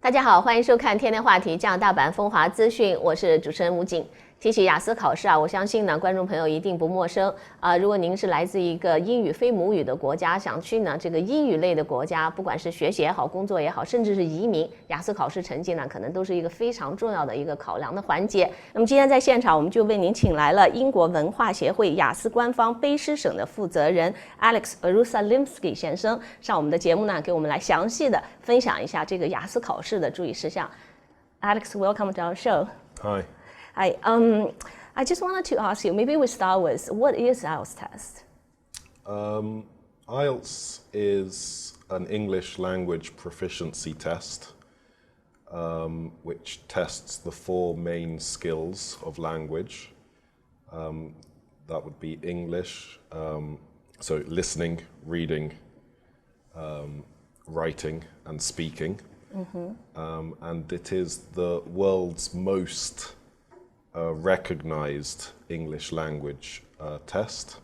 大家好，欢迎收看天天话题加拿大版风华资讯，我是主持人吴景。提起雅思考试啊，我相信呢，观众朋友一定不陌生啊。如果您是来自一个英语非母语的国家，想去呢这个英语类的国家，不管是学习也好，工作也好，甚至是移民，雅思考试成绩呢，可能都是一个非常重要的一个考量的环节。那么今天在现场，我们就为您请来了英国文化协会雅思官方卑诗省的负责人 Alex Jerusalimsky 先生上我们的节目呢，给我们来详细的分享一下这个雅思考试的注意事项。Alex, welcome to our show. Hi. Hi. I just wanted to ask you, maybe we start with, what is IELTS test? IELTS is an English language proficiency test, which tests the four main skills of language. That would be English, so listening, reading, writing, and speaking. And it is the world's most recognized English language test.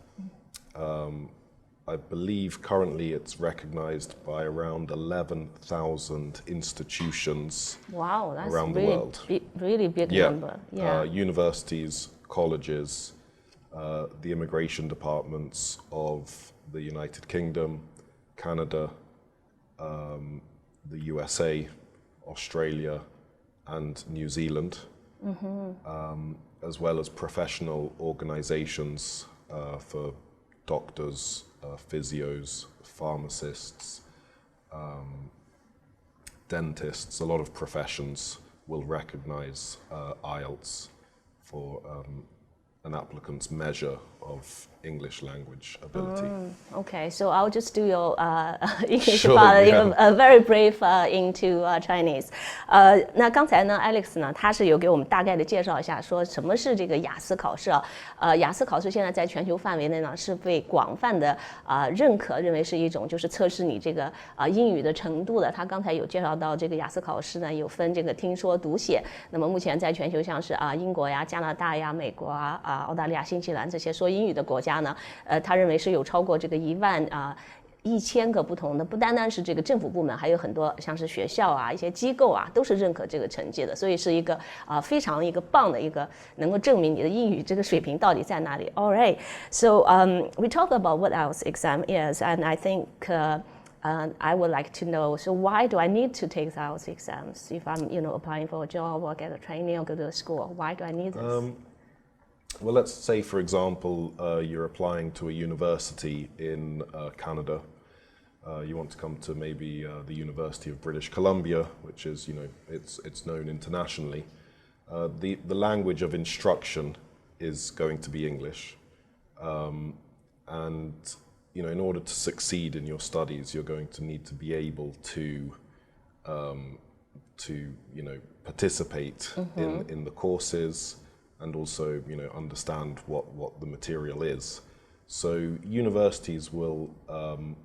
I believe currently it's recognized by around 11,000 institutions Wow, that's around the world. Really big number. Yeah. Universities, colleges, the immigration departments of the United Kingdom, Canada, the USA, Australia, and New Zealand. As well as professional organizations for doctors, physios, pharmacists, dentists. A lot of professions will recognize IELTS for an applicant's measure of English language ability. Okay, so I'll just do your English Sure, part, yeah. very brief into Chinese. 那刚才呢 ，Alex 呢，他是有给我们大概的介绍一下，说什么是这个雅思考试啊？雅思考试现在在全球范围内呢，是被广泛的认可，认为是一种就是测试你这个英语的程度的。他刚才有介绍到这个雅思考试呢，有分这个听说读写。那么目前在全球像是英国呀、加拿大呀、美国澳大利亚、新西兰这些说英语的国家呢，他认为是有超过这个11000个不同的，不单单是这个政府部门，还有很多像是学校啊、一些机构啊，都是认可这个成绩的，所以是一个非常一个棒的一个能够证明你的英语这个水平到底在哪里。All right, so we talk about what IELTS exam is, and I think. I would like to know, so why do I need to take IELTS exams if I'm, applying for a job or get a training or go to a school? Why do I need this? Well, let's say, for example, you're applying to a university in Canada. You want to come to maybe the University of British Columbia, which is, it's known internationally. The language of instruction is going to be English. And in order to succeed in your studies, you're going to need to be able to participate in the courses and also, understand what the material is. So universities will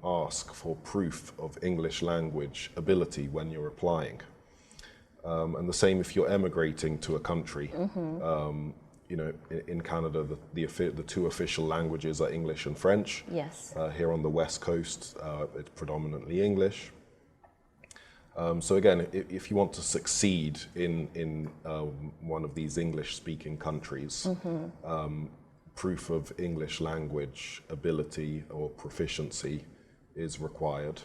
ask for proof of English language ability when you're applying. And the same if you're emigrating to a country. In Canada, the two official languages are English and French. Yes. Here on the West Coast, it's predominantly English. So again, if you want to succeed in one of these English-speaking countries, proof of English language ability or proficiency is required.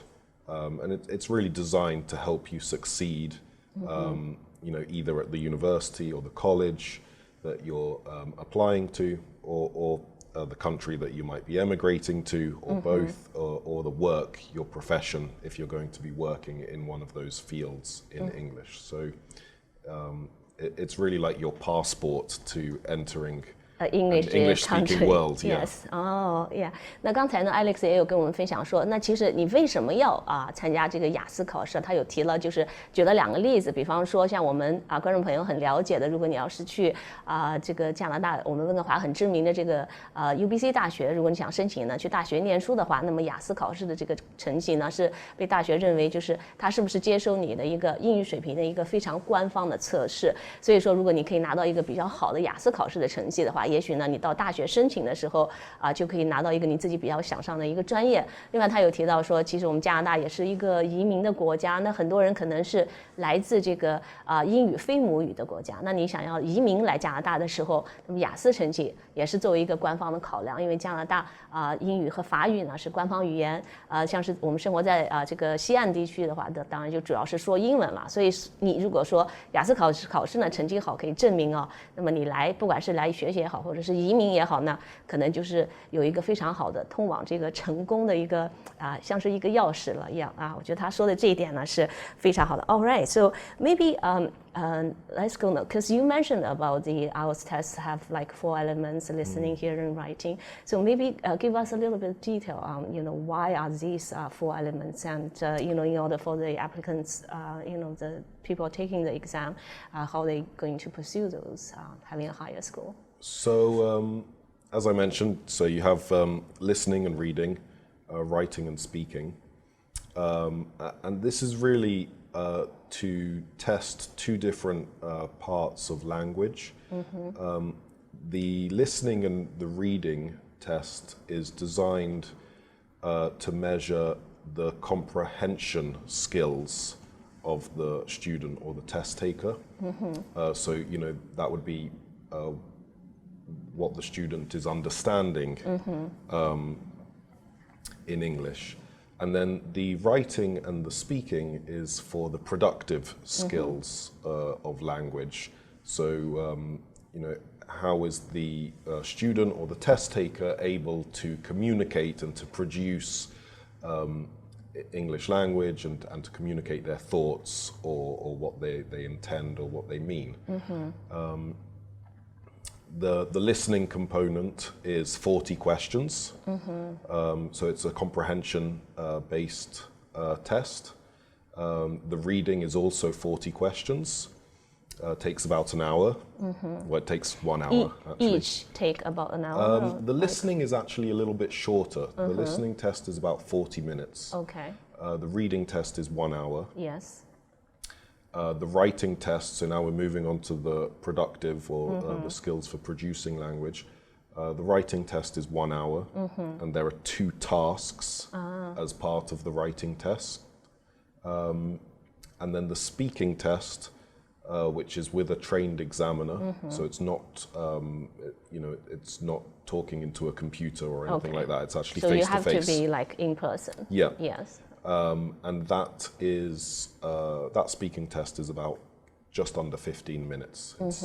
And it's really designed to help you succeed, either at the university or the college that you're applying to, or the country that you might be emigrating to, or both, or the work, your profession, if you're going to be working in one of those fields in English. So it's really like your passport to entering English-speaking world. Yes. 那刚才呢 ，Alex 也有跟我们分享说，那其实你为什么要参加这个雅思考试？他有提了，就是举了2个例子，比方说像我们观众朋友很了解的，如果你要是去这个加拿大，我们温哥华很知名的这个UBC 大学，如果你想申请呢去大学念书的话，那么雅思考试的这个成绩呢是被大学认为就是它是不是接收你的一个英语水平的一个非常官方的测试。所以说，如果你可以拿到一个比较好的雅思考试的成绩的话，法，也许呢你到大学申请的时候就可以拿到一个你自己比较想上的一个专业。另外他有提到说，其实我们加拿大也是一个移民的国家，那很多人可能是来自这个英语非母语的国家，那你想要移民来加拿大的时候，那么雅思成绩也是作为一个官方的考量，因为加拿大英语和法语呢是官方语言，像是我们生活在这个西岸地区的话，当然就主要是说英文了。所以你如果说雅思考试呢成绩好可以证明那么你来不管是来学习也好，或者是移民也好呢，可能就是有一个非常好的通往这个成功的一个像是一个钥匙了一样我觉得他说的这一点呢是非常好的。All right, so maybe let's go now, because you mentioned about the IELTS tests have like 4 elements: listening, hearing, writing. So maybe give us a little bit of detail on, why are these 4 elements, and in order for the applicants, the people taking the exam, how are they going to pursue those having a higher score? So, as I mentioned, so you have listening and reading, writing and speaking, and this is really to test 2 different parts of language. The listening and the reading test is designed to measure the comprehension skills of the student or the test taker. So, that would be what the student is understanding in English. And then the writing and the speaking is for the productive skills of language. So, how is the student or the test taker able to communicate and to produce English language and to communicate their thoughts or what they intend or what they mean. The listening component is 40 questions, so it's a comprehension based test. The reading is also 40 questions, takes about an hour. Well, it takes 1 hour actually. Each take about an hour? The listening is actually a little bit shorter. The listening test is about 40 minutes. Okay. The reading test is 1 hour. Yes. The writing test, so now we're moving on to the productive or the skills for producing language. The writing test is 1 hour, and there are 2 tasks as part of the writing test. And then the speaking test, which is with a trained examiner, so it's not, it's not talking into a computer or anything like that. It's actually face to face. So you have to be like in person. Yeah. Yes. And that is that speaking test is about just under 15 minutes. It's,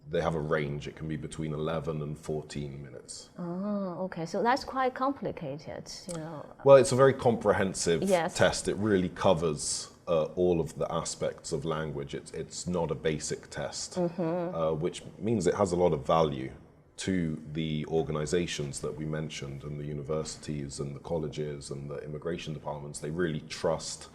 they have a range. It can be between 11 and 14 minutes. Oh, okay. So that's quite complicated, Well, it's a very comprehensive Yes. test. It really covers all of the aspects of language. It's not a basic test, which means it has a lot of value to the organizations that we mentioned, and the universities and the colleges and the immigration departments. They really trust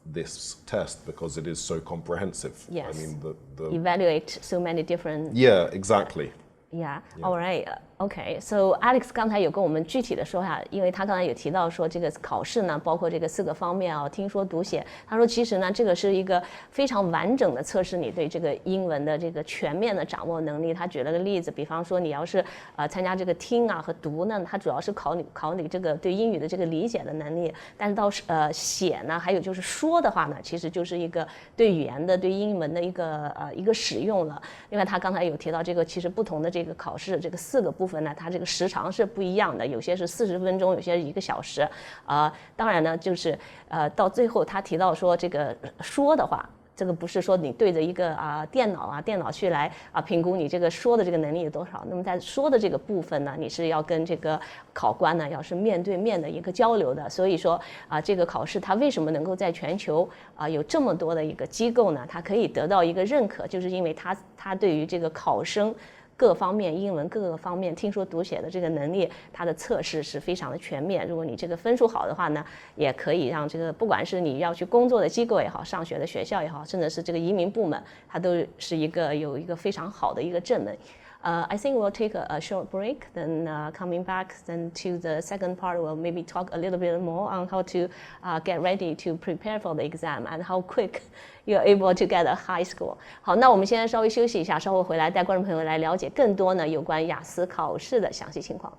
this test because it is so comprehensive. Yes. I mean, the evaluate so many different. Yeah, exactly. Yeah. All right. Okay. So Alex 刚才有跟我们具体的说下，因为他刚才有提到说这个考试呢，包括这个4个方面听说读写。他说其实呢，这个是一个非常完整的测试你对这个英文的这个全面的掌握能力。他举了个例子，比方说你要是参加这个听和读呢，它主要是考你这个对英语的这个理解的能力。但是到写呢，还有就是说的话呢，其实就是一个对语言的对英文的一个使用了。另外他刚才有提到这个其实不同的这个考试这个4个部分呢，它这个时长是不一样的，有些是40分钟，有些是1个小时。当然呢，就是到最后他提到说这个说的话，这个不是说你对着一个电脑去来评估你这个说的这个能力有多少。那么在说的这个部分呢，你是要跟这个考官呢要是面对面的一个交流的。所以说这个考试它为什么能够在全球有这么多的一个机构呢？它可以得到一个认可，就是因为它对于这个考生各方面英文各个方面听说读写的这个能力，它的测试是非常的全面。如果你这个分数好的话呢，也可以让这个不管是你要去工作的机构也好，上学的学校也好，甚至是这个移民部门，它都是有一个非常好的一个正门。I think we'll take a short break, then coming back then to the second part, we'll maybe talk a little bit more on how to get ready to prepare for the exam and how quick you're able to get a high score. 好，那我们现在稍微休息一下，稍后回来带观众朋友来了解更多呢有关雅思考试的详细情况。